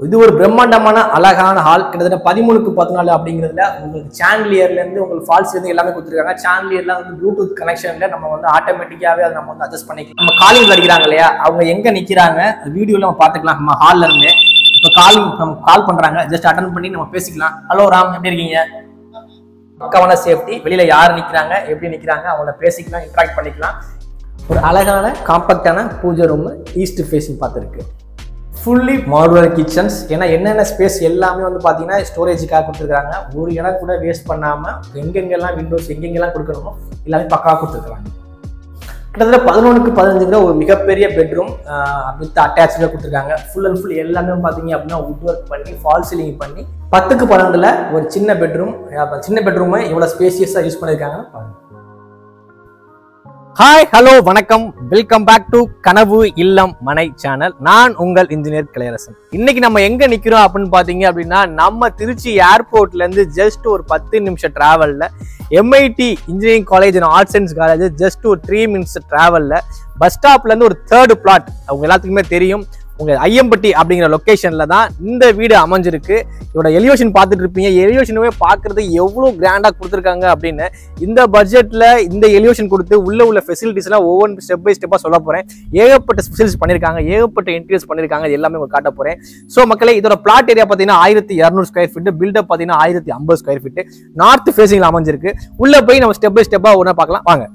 இது ஒரு பிரம்மாண்டமான அழகான ஹால். கிட்டத்தட்ட 13x14 அப்படிங்கிறதுல உங்களுக்கு சாண்டிலியர்ல இருந்து உங்களுக்கு ஃபால்ஸ் இருந்து எல்லாமே கொடுத்துருக்காங்க. சாண்டிலியர்ல வந்து ப்ளூடூத் கனெக்ஷன்ல நம்ம வந்து ஆட்டோமேட்டிக்காவே அதை நம்ம வந்து அட்ஜஸ்ட் பண்ணிக்கலாம். நம்ம காலிங் அடிக்கிறாங்க இல்லையா, அவங்க எங்க நிக்கிறாங்க வீடியோல நம்ம பாத்துக்கலாம். நம்ம ஹால்ல இருந்து இப்ப நம்ம கால் பண்றாங்க, ஜஸ்ட் அட்டன் பண்ணி நம்ம பேசிக்கலாம். ஹலோ ராம், எப்படி இருக்கீங்க? பக்காவான சேஃப்டி, வெளியில யார் நிக்கிறாங்க எப்படி நிக்கிறாங்க அவங்கள பேசிக்கலாம், இன்டராக்ட் பண்ணிக்கலாம். ஒரு அழகான காம்பாக்டான பூஜை ரூம் ஈஸ்ட் ஃபேஸிங் பார்த்துருக்கு. Fully modular kitchens. ஏன்னா என்னென்ன ஸ்பேஸ் எல்லாமே வந்து பார்த்தீங்கன்னா ஸ்டோரேஜுக்காக கொடுத்துருக்காங்க. ஒரு இடம் கூட வேஸ்ட் பண்ணாமல் எங்கெங்கெல்லாம் விண்டோஸ் எங்கெங்கெல்லாம் கொடுக்கணுமோ எல்லாமே பக்காவாக கொடுத்துருக்காங்க. கிட்டத்தட்ட 11x15 ஒரு மிகப்பெரிய பெட்ரூம் வித் அட்டாச்சாக கொடுத்துருக்காங்க. ஃபுல் அண்ட் ஃபுல் எல்லாமே பார்த்தீங்க அப்படின்னா வுட் ஒர்க் பண்ணி ஃபால் சீலிங் பண்ணி 10x12 ஒரு சின்ன பெட்ரூமை எவ்வளோ ஸ்பேசியஸாக யூஸ் பண்ணியிருக்காங்கன்னு பாருங்க. ஹாய், ஹலோ, வணக்கம், வெல்கம் பேக் டு கனவு இல்லம் மனை சேனல். நான் உங்கள் இன்ஜினியர் கலையரசன். இன்னைக்கு நம்ம எங்க நிக்கிறோம் அப்படின்னு பாத்தீங்க அப்படின்னா, நம்ம திருச்சி ஏர்போர்ட்ல இருந்து ஜஸ்ட் ஒரு 10 நிமிஷம் டிராவல்ல MIT engineering college and arts science college just ஒரு 3 மினிட்ஸ் டிராவல்ல பஸ் ஸ்டாப்ல இருந்து ஒரு 3rd பிளாட். அவங்க எல்லாத்துக்குமே தெரியும், உங்க ஐயம்பட்டி அப்படிங்கிற லொகேஷன்ல தான் இந்த வீடு அமைஞ்சிருக்கு. இதோட எலிவேஷன் பார்த்துட்டு இருப்பீங்க. எலிவேஷனுமே பார்க்கறது எவ்வளவு கிராண்டா கொடுத்துருக்காங்க அப்படின்னு. இந்த பட்ஜெட்ல இந்த எலிவேஷன் கொடுத்து உள்ள ஃபெசிலிட்டிஸ் எல்லாம் ஒவ்வொரு ஸ்டெப் பை ஸ்டெப்பா சொல்ல போறேன். ஏகப்பட்ட ஸ்பெஷலிஸ்ட் பண்ணிருக்காங்க, ஏகப்பட்ட இன்டீரியர்ஸ் பண்ணிருக்காங்க. இது எல்லாமே உங்களுக்கு காட்ட போறேன். சோ மக்களே, இதோட பிளாட் ஏரியா பாத்தீங்கன்னா 1200 ஸ்கொயர் ஃபீட், பில்டப் பாத்தீங்கன்னா 1050 ஸ்கொயர் ஃபீட், நார்த் ஃபேசிங்ல அமைஞ்சிருக்கு. உள்ள போய் நம்ம ஸ்டெப் பை ஸ்டெப்பா ஒண்ணா பார்க்கலாம் வாங்க.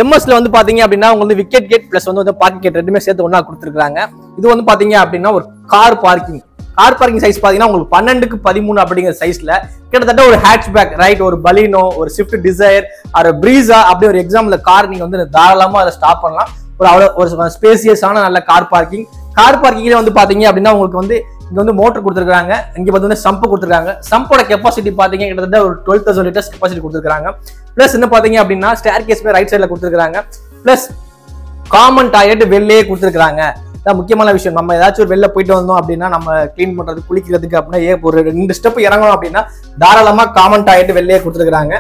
எம்எஸ்ல வந்து பாத்தீங்க அப்படின்னா உங்களுக்கு விக்கெட் கேட் பிளஸ் வந்து பார்க்கிங் கேட் ரெண்டுமே சேர்த்து ஒண்ணா கொடுத்துருக்காங்க. இது வந்து பாத்தீங்க அப்படின்னா ஒரு கார் பார்க்கிங் சைஸ் பாத்தீங்கன்னா உங்களுக்கு 12x13 அப்படிங்கிற சைஸ்ல கிட்டத்தட்ட ஒரு ஹேட்ச்பேக் ரைட், ஒரு பலினோ, ஒரு ஸ்விஃப்ட் டிசைர், ஒரு பிரீசா அப்படி ஒரு எக்ஸாம்பிள் கார் நீங்க வந்து தாராளமா அதை ஸ்டாப் பண்ணலாம். ஒரு ஸ்பேசியஸான நல்ல கார் பார்க்கிங்ல வந்து பாத்தீங்க அப்படின்னா உங்களுக்கு வந்து இங்க வந்து மோட்டர் கொடுத்துருக்காங்க. இங்க வந்து சம்ப் கொடுத்துருக்காங்க. சம்போட கெப்பாசிட்டி பாத்தீங்க கிட்டத்தட்ட ஒரு 12,000 லிட்டர்ஸ் கெப்பாசிட்டி கொடுத்துருக்காங்க. பிளஸ் என்ன பாத்தீங்க அப்படின்னா ஸ்டேர் கேஸ் ரைட் சைட்ல கொடுத்துருக்காங்க. பிளஸ் காமன் டாய்லெட் வெளியே கொடுத்துருக்காங்க. முக்கியமான விஷயம், நம்ம ஏதாச்சும் ஒரு வெளில போயிட்டு வந்தோம் அப்படின்னா நம்ம கிளீன் பண்றது குளிக்கிறதுக்கு அப்படின்னா ஒரு 2 ஸ்டெப் இறங்கணும் அப்படின்னா தாராளமா காமன் டாய்லெட் வெளியே கொடுத்துருக்காங்க.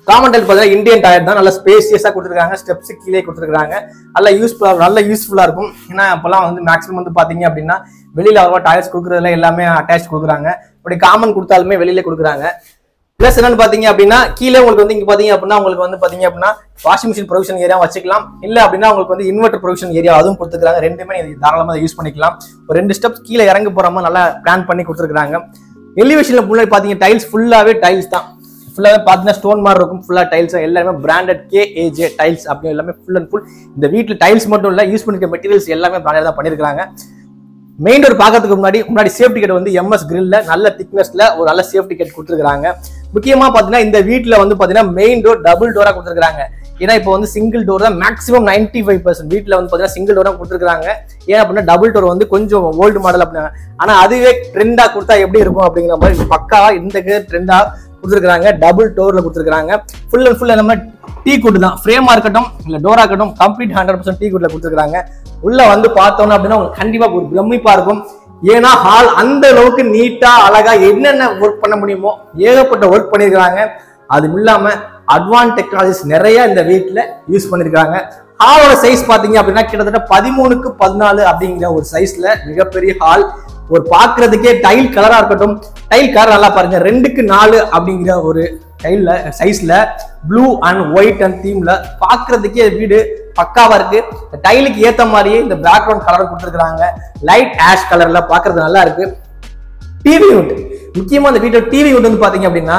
காமன் டாய்லெட் பார்த்தீங்கன்னா இந்தியன் டாய்லெட் தான், நல்ல ஸ்பேசியஸா கொடுத்துருக்காங்க. ஸ்டெப்ஸ் கீழே கொடுத்துருக்காங்க. நல்ல யூஸ்ஃபுல்லா இருக்கும். ஏன்னா அப்பெல்லாம் வந்து மேக்ஸிமம் வந்து பாத்தீங்க அப்படின்னா வெளியில அவ்வளோ டாய்லெட்ஸ் கொடுக்குறதுல எல்லாமே அட்டாச் கொடுக்குறாங்க. அப்படி காமன் கொடுத்தாலுமே வெளியில கொடுக்குறாங்க. பிளஸ் என்னன்னு பாத்தீங்க அப்படின்னா கீழே உங்களுக்கு வந்து இங்க பாத்தீங்க அப்படின்னா உங்களுக்கு வந்து பாத்தீங்க அப்படின்னா வாஷிங் மிஷின் ப்ரொவிஷன் ஏரியா வச்சுக்கலாம். இல்ல அப்படின்னா உங்களுக்கு வந்து இன்வெர்டர் ப்ரொவிஷன் ஏரியா அதுவும் கொடுத்துருக்காங்க. ரெண்டுமே தாராளமா யூஸ் பண்ணிக்கலாம். ஒரு 2 ஸ்டெப்ஸ் கீழே இறங்க போறாம நல்லா பிளான் பண்ணி கொடுத்துருக்காங்க. எலிவேஷன்ல முன்னாடி பாத்தீங்க டைல்ஸ் ஃபுல்லாவே டைல்ஸ் தான். ஃபுல்லாவே பாத்தீங்கன்னா ஸ்டோன் மாதிரி இருக்கும். ஃபுல்லா டைல்ஸ் எல்லாமே பிராண்டட் KAJ டைல்ஸ் அப்படி எல்லாமே ஃபுல் அண்ட் ஃபுல். இந்த வீட்டுல டைல்ஸ் மட்டும் இல்ல, யூஸ் பண்ணிருக்க மெட்டீரியல்ஸ் எல்லாமே பிராண்டட் தான் பண்ணிருக்காங்க. மெயின் டோர் பார்க்கறதுக்கு முன்னாடி சேஃப்டி கேட் வந்து MS கிரில்ல நல்ல திக்னஸ்ல ஒரு நல்ல சேஃப்டி கேட் கொடுத்துருக்காங்க. முக்கியமா பாத்தீங்கன்னா இந்த வீட்டுல வந்து பாத்தீங்கன்னா மெயின் டோர் டபுள் டோரா கொடுத்துருக்காங்க. ஏன்னா இப்போ வந்து சிங்கிள் டோர் தான் மேக்ஸிமம் 95% வீட்டுல வந்து பாத்தீங்கன்னா சிங்கிள் டோரா கொடுத்துருக்காங்க. ஏன் அப்படின்னா டபுள் டோர் வந்து கொஞ்சம் ஓல்டு மாடல் அப்படின்னா, ஆனா அதுவே ட்ரெண்டா கொடுத்தா எப்படி இருக்கும் அப்படிங்கிற மாதிரி பக்காவா இந்த ட்ரெண்டா கொடுத்துருக்காங்க. டபுள் டோர்ல கொடுத்துருக்காங்க. ஃபுல் அண்ட் ஃபுல் நம்ம டீ குட் தான், ஃப்ரேமா இருக்கட்டும் இல்ல டோரா இருக்கட்டும் கம்ப்ளீட் 100% டீ குட்ல கொடுத்துருக்காங்க. உள்ள வந்து பார்த்தோம்னா அப்படின்னா உங்களுக்கு கண்டிப்பா ஒரு பிரமிப்பா இருக்கும். ஏன்னா ஹால் அந்த அளவுக்கு நீட்டா அழகா என்னென்ன ஒர்க் பண்ண முடியுமோ ஏகப்பட்ட ஒர்க் பண்ணிருக்காங்க. அது இல்லாம அட்வான்ஸ் டெக்னாலஜிஸ் நிறைய இந்த வீட்டுல யூஸ் பண்ணிருக்காங்க. ஹாலோட சைஸ் பாத்தீங்க அப்படின்னா கிட்டத்தட்ட 13x14 அப்படிங்கிற ஒரு சைஸ்ல மிகப்பெரிய ஹால். ஒரு பாக்குறதுக்கே டைல் கலரா இருக்கட்டும், டைல் கலர் நல்லா பாருங்க, 2x4 அப்படிங்கிற ஒரு டைல்ல சைஸ்ல ப்ளூ அண்ட் ஒயிட் அண்ட் தீம்ல பாக்குறதுக்கே வீடு பக்காவா இருக்கு. டைலுக்கு ஏத்த மாதிரியே இந்த பேக்ரவுண்ட் கலர் கொடுத்துருக்காங்க. லைட் ஆஷ் கலர்ல பாக்குறது நல்லா இருக்கு. டிவி யூனிட், முக்கியமா இந்த வீட்டோட டிவி யூனிட் வந்து பாத்தீங்க அப்படின்னா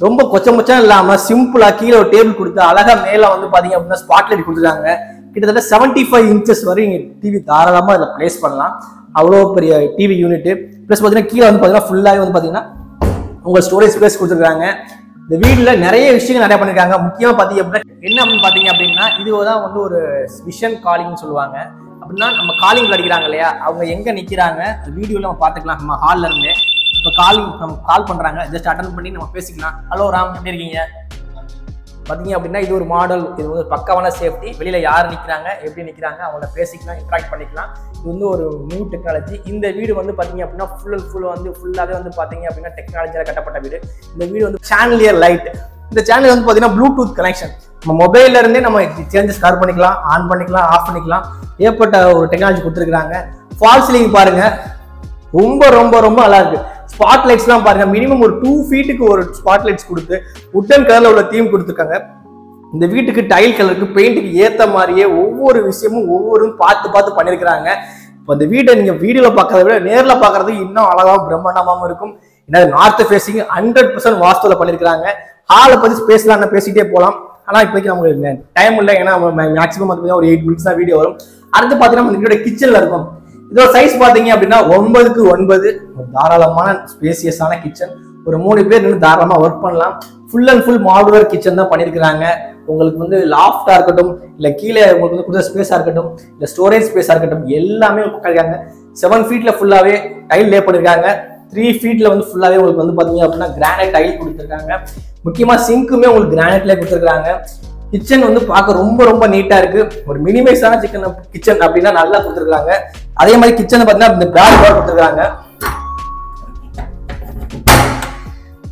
ரொம்ப கொச்சம் இல்லாம சிம்பிளா கீழே ஒரு டேபிள் கொடுத்து அழகா மேல வந்து பாத்தீங்க அப்படின்னா ஸ்பாட்லைட் கொடுத்துருக்காங்க. கிட்டத்தட்ட 75 இன்ச்சஸ் வரை நீங்க டிவி தாராளமா இதுல பிளேஸ் பண்ணலாம். அவ்வளோ பெரிய டிவி யூனிட். பிளஸ் பாத்தீங்கன்னா கீழே வந்து பாத்தீங்கன்னா ஃபுல்லாவே வந்து பாத்தீங்கன்னா உங்க ஸ்டோரேஜ் ஸ்பேஸ் கொடுத்துருக்காங்க. இந்த வீட்டுல நிறைய விஷயங்கள் நிறைய பண்ணிருக்காங்க. முக்கியமா பாத்தீங்க அப்படின்னா என்ன அப்படின்னு பாத்தீங்க அப்படின்னா இதுதான் வந்து ஒரு விஷன் காலிங் சொல்லுவாங்க. அப்படின்னா நம்ம காலிங் அடிக்கிறாங்க இல்லையா, அவங்க எங்க நிக்கிறாங்க வீடியோல நம்ம பாத்துக்கலாம். நம்ம ஹால்ல இருந்து இப்ப நம்ம கால் பண்றாங்க, ஜஸ்ட் அட்டன் பண்ணி நம்ம பேசிக்கலாம். ஹலோ ராம், எப்படி இருக்கீங்க? பாத்தீங்க அப்படின்னா இது ஒரு மாடல். இது வந்து பக்காவான சேஃப்டி. வெளியில யார் நிக்கிறாங்க எப்படி நிக்கிறாங்க அவங்கள பேசிக்கலாம், இன்டராக்ட் பண்ணிக்கலாம். இது வந்து ஒரு நியூ டெக்னாலஜி. இந்த வீடு வந்து பாத்தீங்க அப்படின்னா ஃபுல்லாவே வந்து பாத்தீங்க அப்படின்னா டெக்னாலஜியால கட்டப்பட்ட வீடு. இந்த வீடு வந்து சாண்டிலியர் லைட் இந்த சேனல் வந்து பாத்தீங்கன்னா ப்ளூடூத் கனெக்ஷன், நம்ம மொபைல்ல இருந்தே நம்ம சேஞ்சஸ் ஸ்டார்ட் பண்ணிக்கலாம், ஆன் பண்ணிக்கலாம், ஆஃப் பண்ணிக்கலாம். ஏற்பட்ட ஒரு டெக்னாலஜி கொடுத்துருக்காங்க. ஃபால் சீலிங் பாருங்க, ரொம்ப ரொம்ப ரொம்ப நல்லா இருக்கு. ஸ்பாட் லைட்ஸ்லாம் பாருங்க, மினிமம் ஒரு 2 ஃபீட்டுக்கு ஒரு ஸ்பாட் லைட்ஸ் கொடுத்து உட்டன் கலர்ல உள்ள தீம் கொடுத்துருக்காங்க. இந்த வீட்டுக்கு டைல் கலருக்கு பெயிண்ட்டுக்கு ஏத்த மாதிரியே ஒவ்வொரு விஷயமும் ஒவ்வொரும் பார்த்து பார்த்து பண்ணிருக்கிறாங்க. இப்போ இந்த வீட்டை நீங்க வீடியோல பார்க்கறத விட நேர்ல பார்க்கறதுக்கு இன்னும் அழகாவும் பிரம்மாண்டமாவும் இருக்கும். ஏன்னா நார்த் ஃபேசிங் 100% வாஸ்துல பண்ணிருக்காங்க. ஹாலை பத்தி பேசலாம், பேசிட்டே போகலாம். ஆனா இப்போதைக்கு நமக்கு டைம் இல்லை, ஏன்னா மேக்ஸிமம் வந்து ஒரு 8 மினிட்ஸ் தான் வீடியோ வரும். அடுத்து பாத்தீங்கன்னா இந்த கிச்சன்ல இருக்கும். இதோட சைஸ் பாத்தீங்க அப்படின்னா 9க்கு 9 ஒரு தாராளமான ஸ்பேசியஸான கிச்சன். ஒரு 3 பேர் நின்று தாராளமா ஒர்க் பண்ணலாம். Full and full modular kitchen தான் பண்ணிருக்காங்க. உங்களுக்கு வந்து லாஃப்டா இருக்கட்டும், இல்ல கீழே உங்களுக்கு வந்து கொடுத்த ஸ்பேஸா இருக்கட்டும், இல்ல ஸ்டோரேஜ் ஸ்பேஸா இருக்கட்டும், எல்லாமே பண்ணிருக்காங்க. 7 ஃபீட்ல ஃபுல்லாவே டைல் லே பண்ணிருக்காங்க. 3 ஃபீட்ல வந்து ஃபுல்லாவே உங்களுக்கு வந்து பாத்தீங்க அப்படின்னா கிரானைட் டைல் கொடுத்துருக்காங்க. முக்கியமா சிங்க்குமே உங்களுக்கு கிரானைட்ல கொடுத்துருக்காங்க. கிச்சன் வந்து பார்க்க ரொம்ப ரொம்ப நீட்டா இருக்கு. ஒரு மினிமைஸான கிச்சன் அப்படின்னா நல்லா கொடுத்துருக்காங்க. அதே மாதிரி கிச்சன் பாத்தீங்கன்னா இந்த பேக் டோர் கொடுத்துருக்காங்க.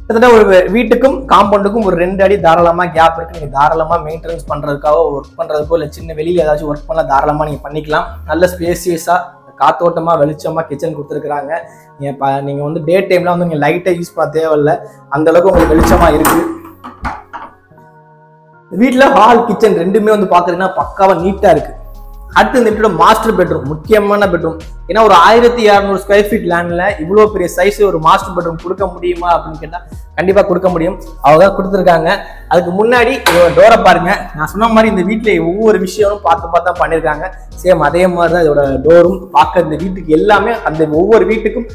கிட்டத்தட்ட ஒரு வீட்டுக்கும் காம்பவுண்டுக்கும் ஒரு 2 அடி தாராளமா கேப் இருக்கு. நீங்க தாராளமா மெயின்டெனன்ஸ் பண்றதுக்காக, ஒர்க் பண்றதுக்கோ இல்ல சின்ன வெளியில ஏதாச்சும் ஒர்க் பண்ண தாராளமா நீங்க பண்ணிக்கலாம். நல்ல ஸ்பேசியஸா காத்தோட்டமா வெளிச்சமா கிச்சன் கொடுத்துருக்காங்க. நீங்க வந்து டே டைம்ல வந்து நீங்க லைட்டை யூஸ் பண்ண தேவையில்லை, அந்த அளவுக்கு உங்களுக்கு வெளிச்சமா இருக்கு. வீட்டுல ஹால் கிச்சன் ரெண்டுமே வந்து பாக்குறீங்கன்னா பக்காவா நீட்டா இருக்கு. அடுத்து இந்த வீட்டோட மாஸ்டர் பெட்ரூம், முக்கியமான பெட்ரூம். ஏன்னா ஒரு 1200 ஸ்கொயர் ஃபீட் லேண்ட்ல இவ்வளவு பெரிய சைஸ் ஒரு மாஸ்டர் பெட்ரூம் கொடுக்க முடியுமா அப்படின்னு கேட்டா கண்டிப்பா கொடுக்க முடியும். அவங்க கொடுத்துருக்காங்க. அதுக்கு முன்னாடி டோரை பாருங்க. நான் சொன்ன மாதிரி இந்த வீட்டுல ஒவ்வொரு விஷயமும் பார்த்து பார்த்தா பண்ணிருக்காங்க. சேம் அதே மாதிரிதான் இதோட டோரும் பார்க்க இந்த வீட்டுக்கு எல்லாமே அந்த ஒவ்வொரு வீட்டுக்கும்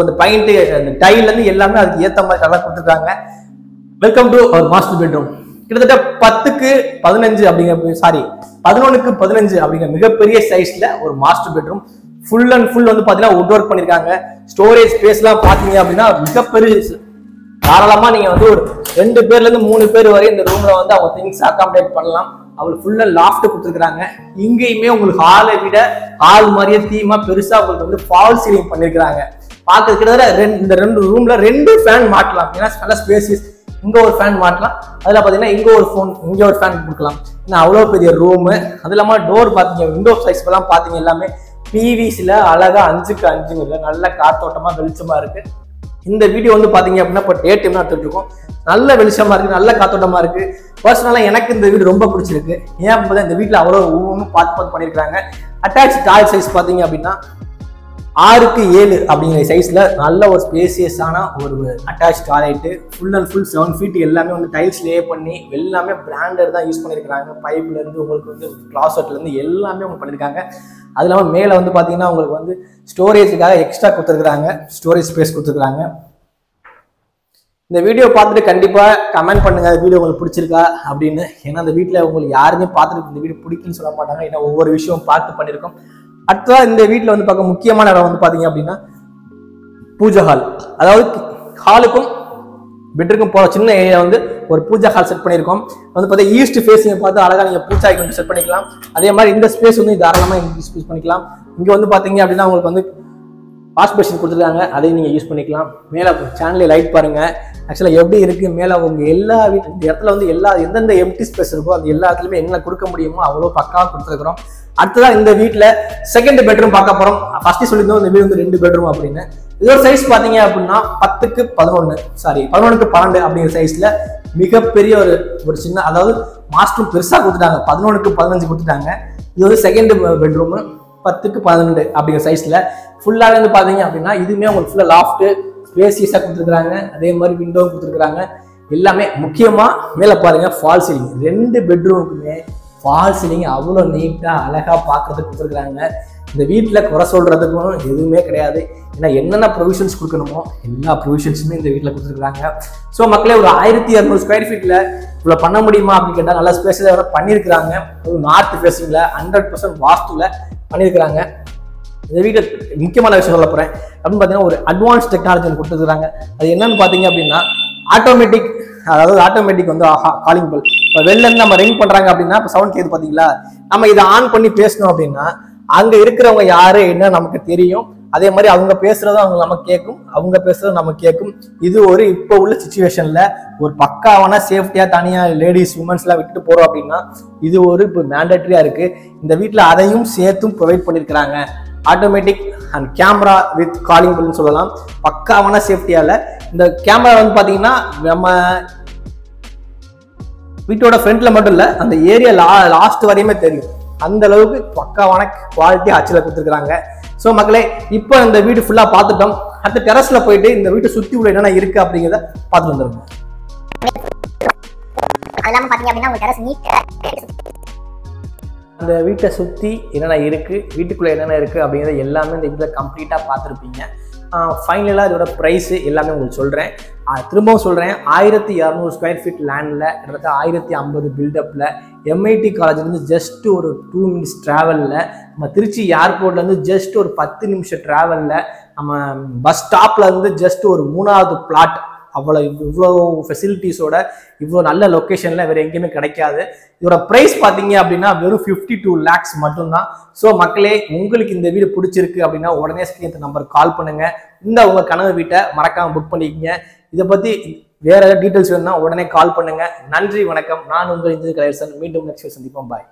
அந்த பெயிண்ட், அந்த டைல்ல இருந்து எல்லாமே அதுக்கு ஏத்த மாதிரி நல்லா கொடுத்துருக்காங்க. Welcome to our master bedroom. கிட்டத்தட்ட 10க்கு 15 அப்படிங்கிற 11க்கு 15 அப்படிங்கிற மிகப்பெரிய சைஸ்ல ஒரு master bedroom. Full and full வந்து பாத்தீங்கன்னா வுட் ஒர்க் பண்ணிருக்காங்க. ஸ்டோரேஜ் ஸ்பேஸ் எல்லாம் பாத்தீங்க அப்படின்னா மிகப்பெரிய தாராளமா நீங்க வந்து ஒரு 2 பேர்ல இருந்து 3 பேர் வரை இந்த ரூம்ல வந்து அவங்க திங்ஸ் அகாமடேட் பண்ணலாம். அவங்களுக்கு ஃபுல்லா லாஃப்ட் கொடுத்துருக்காங்க. இங்கேயுமே உங்களுக்கு ஹாலை விட ஹால் மாதிரியே தீமா பெருசா உங்களுக்கு வந்து ஃபால் சீலிங் பண்ணிருக்காங்க. பாக்குறது கிட்டத்தட்ட இந்த 2 ரூம்ல 2 ஃபேன் மாட்டலாம். ஏன்னா நல்ல ஸ்பேசியஸ். இங்க ஒரு ஃபேன் மாட்டலாம், அதுல பாத்தீங்கன்னா இங்க ஒரு ஃபேன் கொடுக்கலாம். ஏன்னா அவ்வளவு பெரிய ரூம். அது இல்லாம டோர் பாத்தீங்க, விண்டோ சைஸ் எல்லாம் பாத்தீங்க எல்லாமே பிவிசில அழகா 5க்கு 5 நல்ல காத்தோட்டமா வெளிச்சமா இருக்கு. இந்த வீடியோ வந்து பாத்தீங்க அப்படின்னா இப்போ டே டைம் எடுத்துருக்கோம். நல்ல வெளிச்சமா இருக்கு, நல்ல காத்தோட்டமா இருக்கு. பர்சனலா எனக்கு இந்த வீடு ரொம்ப பிடிச்சிருக்கு. ஏன் அப்படின்னா இந்த வீட்டுல அவ்வளவு ஒவ்வொன்றும் பார்த்து பண்ணிருக்காங்க. அட்டாச் டாய்லெட் சைஸ் பாத்தீங்க அப்படின்னா 6க்கு 7 அப்படிங்கிற சைஸ்ல நல்ல ஒரு ஸ்பேசியஸான ஒரு attach toilet. Full and full 7 feet எல்லாமே வந்து டைல்ஸ் லே பண்ணி எல்லாமே பிராண்டட் தான் யூஸ் பண்ணிருக்காங்க. பைப்ல இருந்து உங்களுக்கு வந்து கிளாசெட்ல இருந்து எல்லாமே உங்களுக்கு பண்ணிருக்காங்க. அது இல்லாம மேல வந்து பாத்தீங்கன்னா உங்களுக்கு வந்து ஸ்டோரேஜுக்காக எக்ஸ்ட்ரா கொடுத்துருக்காங்க, ஸ்டோரேஜ் ஸ்பேஸ் கொடுத்துருக்காங்க. இந்த வீடியோ பார்த்துட்டு கண்டிப்பா கமெண்ட் பண்ணுங்க வீடியோ உங்களுக்கு பிடிச்சிருக்கா அப்படின்னு. ஏன்னா அந்த வீட்டுல உங்களுக்கு யாருமே பார்த்துட்டு இந்த வீடியோ பிடிக்குன்னு சொல்ல மாட்டாங்க. ஏன்னா ஒவ்வொரு விஷயம் பார்த்து பண்ணிருக்கோம். அடுத்ததா இந்த வீட்டுல வந்து பார்க்க முக்கியமான இடம் வந்து பாத்தீங்க அப்படின்னா பூஜா ஹால். அதாவது ஹாலுக்கும் பெட்ரூமுக்கும் போற சின்ன ஏரியா வந்து ஒரு பூஜா ஹால் செட் பண்ணிருக்கோம். வந்து பார்த்தா ஈஸ்ட் ஃபேஸிங் பார்த்து அழகா நீங்க பூஜா ஐட்டம் செட் பண்ணிக்கலாம். அதே மாதிரி இந்த ஸ்பேஸ் வந்து தாராளமா யூஸ் பண்ணிக்கலாம். இங்க வந்து பாத்தீங்க அப்படின்னா உங்களுக்கு வந்து வாஷ் பேஷன் கொடுத்துருக்காங்க, அதையும் நீங்க யூஸ் பண்ணிக்கலாம். மேல சேனல்ல லைட் பாருங்க. ஆக்சுவலா எப்படி இருக்கு மேல உங்க எல்லா இந்த இடத்துல வந்து எந்தெந்த எம்டி ஸ்பேஸ் இருக்கோ அந்த எல்லா இடத்துலயுமே என்ன கொடுக்க முடியுமோ அவ்வளவு பக்காவா கொடுத்துருக்கிறோம். அடுத்ததான் இந்த வீட்டுல செகண்ட் பெட்ரூம் பார்க்க போறோம். ஃபர்ஸ்ட் சொல்லியிருந்தோம் இந்த வீடு வந்து 2 பெட்ரூம் அப்படின்னு. இதோட சைஸ் பாத்தீங்க அப்படின்னா 10க்கு 11 11க்கு 12 அப்படிங்கிற சைஸ்ல மிகப்பெரிய ஒரு சின்ன, அதாவது மாஸ்டர் பெருசா கொடுத்துட்டாங்க. 11க்கு 15 கொடுத்துட்டாங்க. இது வந்து செகண்ட் பெட்ரூம் 10க்கு 12 அப்படிங்கிற சைஸ்ல ஃபுல்லாவே வந்து பாத்தீங்க அப்படின்னா இதுவுமே உங்களுக்கு ஃபுல்லா லாஃப்ட் ஸ்பேசியஸா கொடுத்துருக்காங்க. அதே மாதிரி விண்டோ கொடுத்துருக்காங்க. எல்லாமே முக்கியமா மேல பாருங்க ஃபால் சீலிங். 2 பெட்ரூமுக்குமே ஃபால் சீலிங் அவ்வளோ நீட்டா அழகா பார்க்கறதுக்கு கொடுத்துருக்காங்க. இந்த வீட்டில் குறை சொல்றதுக்கும் எதுவுமே கிடையாது. ஏன்னா என்னென்ன ப்ரொவிஷன்ஸ் கொடுக்கணுமோ எல்லா ப்ரொவிஷன்ஸுமே இந்த வீட்டில் கொடுத்துருக்காங்க. ஸோ மக்களே ஒரு 1200 ஸ்கொயர் ஃபீட்ல இவ்வளோ பண்ண முடியுமா அப்படின்னு கேட்டால் நல்லா ஸ்பேஸாக பண்ணியிருக்கிறாங்க. ஒரு நார்த் ஃபேஸிங்ல 100% வாஸ்துல பண்ணியிருக்கிறாங்க. இந்த வீட்டில் முக்கியமான விஷயம் சொல்ல போறேன் அப்படின்னு பார்த்தீங்கன்னா ஒரு அட்வான்ஸ் டெக்னாலஜி கொடுத்துருக்காங்க. அது என்னன்னு பார்த்தீங்க அப்படின்னா ஆட்டோமேட்டிக், அதாவது ஆட்டோமேட்டிக் வந்து காலிங் பெல். இப்போ வெளில இருந்து நம்ம ரிங் பண்றாங்க அப்படின்னா இப்போ சவுண்ட் கேட்குது பார்த்தீங்களா, நம்ம இதை ஆன் பண்ணி பேசணும் அப்படின்னா அங்க இருக்கிறவங்க யாரு என்ன நமக்கு தெரியும். அதே மாதிரி அவங்க பேசுறதும் அவங்க நம்ம கேட்கும், அவங்க பேசுறதும் நம்ம கேட்கும். இது ஒரு இப்போ உள்ள சிச்சுவேஷன்ல ஒரு பக்காவான சேஃப்டியா தனியா லேடிஸ் உமன்ஸ் எல்லாம் விட்டுட்டு போறோம் அப்படின்னா இது ஒரு இப்போ மேண்டேட்டரியா இருக்கு. இந்த வீட்டுல அதையும் சேர்த்தும் ப்ரொவைட் பண்ணிருக்கிறாங்க. Automatic and camera with calling பெல்னு சொல்லலாம். பக்காவான சேஃப்டியால இந்த கேமரா வந்து பாத்தீங்கன்னா நம்ம வீட்டோட ஃப்ரண்ட்ல மட்டும் இல்ல, அந்த ஏரியா லாஸ்ட் வரையுமே தெரியும். அந்த அளவுக்கு பக்காவான குவாலிட்டி ஆட்சியில கொடுத்துருக்காங்க. ஸோ மக்களே, இப்போ இந்த வீடு ஃபுல்லா பார்த்துட்டோம். அடுத்த டெரஸ்ல போயிட்டு இந்த வீட்டை சுத்தி உள்ள என்னென்ன இருக்கு அப்படிங்கிறத பார்த்துட்டு வந்துருங்க. அந்த வீட்டை சுத்தி என்னென்ன இருக்கு, வீட்டுக்குள்ள என்னென்ன இருக்கு அப்படிங்கிறத எல்லாமே இந்த வீட்டில் கம்ப்ளீட்டா பார்த்துருப்பீங்க. ஃபைனலாக இதோட ப்ரைஸு எல்லாமே உங்களுக்கு சொல்கிறேன். திரும்பவும் சொல்கிறேன், 1200 ஸ்கொயர் ஃபீட் லேண்டில் கிட்டத்தட்ட 1050 பில்டப்பில் MIT காலேஜ்லேருந்து ஜஸ்ட் ஒரு 2 minutes ட்ராவலில், நம்ம திருச்சி ஏர்போர்ட்லேருந்து ஜஸ்ட் ஒரு 10 நிமிஷம் ட்ராவலில், நம்ம பஸ் ஸ்டாப்ல இருந்து ஜஸ்ட் ஒரு 3வது பிளாட். இவ்வளோ ஃபெசிலிட்டிஸோட இவ்வளோ நல்ல லொக்கேஷனில் வேறு எங்கேயுமே கிடைக்காது. இதோட ப்ரைஸ் பார்த்தீங்க அப்படின்னா வெறும் 52 lakhs மட்டும்தான். ஸோ மக்களே, உங்களுக்கு இந்த வீடு பிடிச்சிருக்கு அப்படின்னா உடனே ஸ்க்ரீன் நம்பர் கால் பண்ணுங்க. உங்கள் கனவு வீட்டை மறக்காமல் புக் பண்ணிக்கங்க. இதை பற்றி வேற ஏதாவது டீட்டெயில்ஸ் வேணும்னா உடனே கால் பண்ணுங்க. நன்றி, வணக்கம். நான் உங்கள் இந்திய கலையரசன். மீண்டும் நெக்ஸ்ட் சந்திப்போம். பாய்.